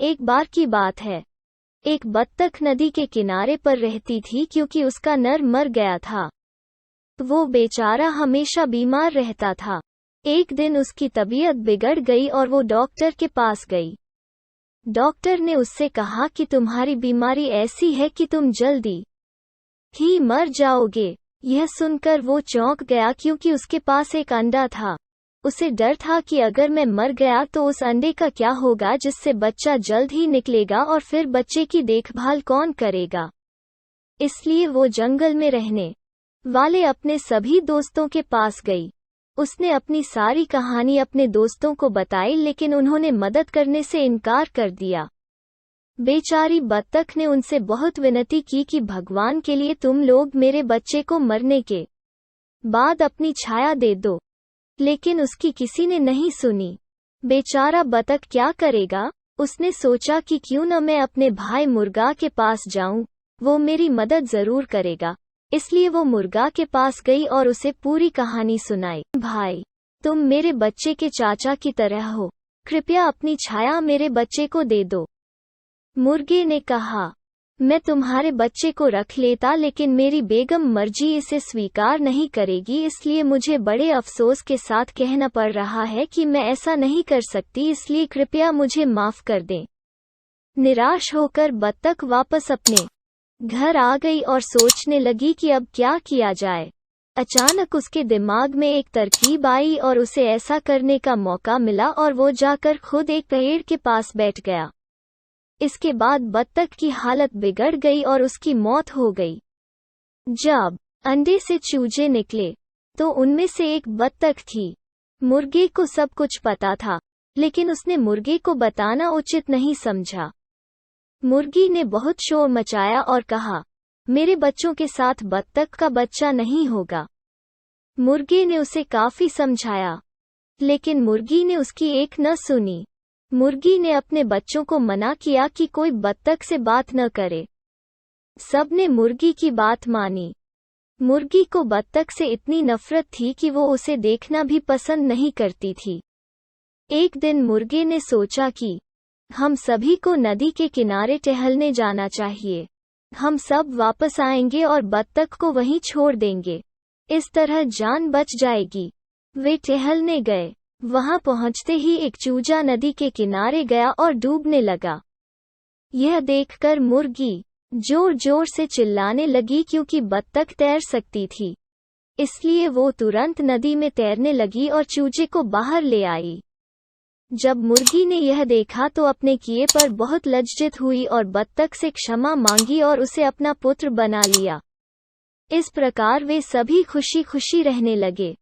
एक बार की बात है। एक बत्तख नदी के किनारे पर रहती थी क्योंकि उसका नर मर गया था। वो बेचारा हमेशा बीमार रहता था। एक दिन उसकी तबीयत बिगड़ गई और वो डॉक्टर के पास गई। डॉक्टर ने उससे कहा कि तुम्हारी बीमारी ऐसी है कि तुम जल्दी ही मर जाओगे। यह सुनकर वो चौंक गया क्योंकि उसके पास एक अंडा था। उसे डर था कि अगर मैं मर गया तो उस अंडे का क्या होगा जिससे बच्चा जल्द ही निकलेगा और फिर बच्चे की देखभाल कौन करेगा। इसलिए वो जंगल में रहने वाले अपने सभी दोस्तों के पास गई। उसने अपनी सारी कहानी अपने दोस्तों को बताई लेकिन उन्होंने मदद करने से इनकार कर दिया। बेचारी बत्तख ने उनसे बहुत विनती की कि भगवान के लिए तुम लोग मेरे बच्चे को मरने के बाद अपनी छाया दे दो, लेकिन उसकी किसी ने नहीं सुनी। बेचारा बतख क्या करेगा। उसने सोचा कि क्यों न मैं अपने भाई मुर्गा के पास जाऊं, वो मेरी मदद जरूर करेगा। इसलिए वो मुर्गा के पास गई और उसे पूरी कहानी सुनाई। भाई, तुम मेरे बच्चे के चाचा की तरह हो, कृपया अपनी छाया मेरे बच्चे को दे दो। मुर्गे ने कहा, मैं तुम्हारे बच्चे को रख लेता लेकिन मेरी बेगम मर्जी इसे स्वीकार नहीं करेगी, इसलिए मुझे बड़े अफसोस के साथ कहना पड़ रहा है कि मैं ऐसा नहीं कर सकती, इसलिए कृपया मुझे माफ कर दें। निराश होकर बत्तख वापस अपने घर आ गई और सोचने लगी कि अब क्या किया जाए। अचानक उसके दिमाग में एक तरकीब आई और उसे ऐसा करने का मौका मिला और वो जाकर खुद एक पेड़ के पास बैठ गया। इसके बाद बत्तख की हालत बिगड़ गई और उसकी मौत हो गई। जब अंडे से चूजे निकले तो उनमें से एक बत्तख थी। मुर्गे को सब कुछ पता था, लेकिन उसने मुर्गे को बताना उचित नहीं समझा। मुर्गी ने बहुत शोर मचाया और कहा, मेरे बच्चों के साथ बत्तख का बच्चा नहीं होगा। मुर्गे ने उसे काफी समझाया, लेकिन मुर्गी ने उसकी एक न सुनी। मुर्गी ने अपने बच्चों को मना किया कि कोई बत्तख से बात न करे। सबने मुर्गी की बात मानी। मुर्गी को बत्तख से इतनी नफरत थी कि वो उसे देखना भी पसंद नहीं करती थी। एक दिन मुर्गे ने सोचा कि हम सभी को नदी के किनारे टहलने जाना चाहिए। हम सब वापस आएंगे और बत्तख को वहीं छोड़ देंगे। इस तरह जान बच जाएगी। वे टहलने गए। वहां पहुंचते ही एक चूजा नदी के किनारे गया और डूबने लगा। यह देखकर मुर्गी जोर जोर से चिल्लाने लगी क्योंकि बत्तख तैर सकती थी। इसलिए वो तुरंत नदी में तैरने लगी और चूजे को बाहर ले आई। जब मुर्गी ने यह देखा तो अपने किए पर बहुत लज्जित हुई और बत्तख से क्षमा मांगी और उसे अपना पुत्र बना लिया। इस प्रकार वे सभी खुशी खुशी रहने लगे।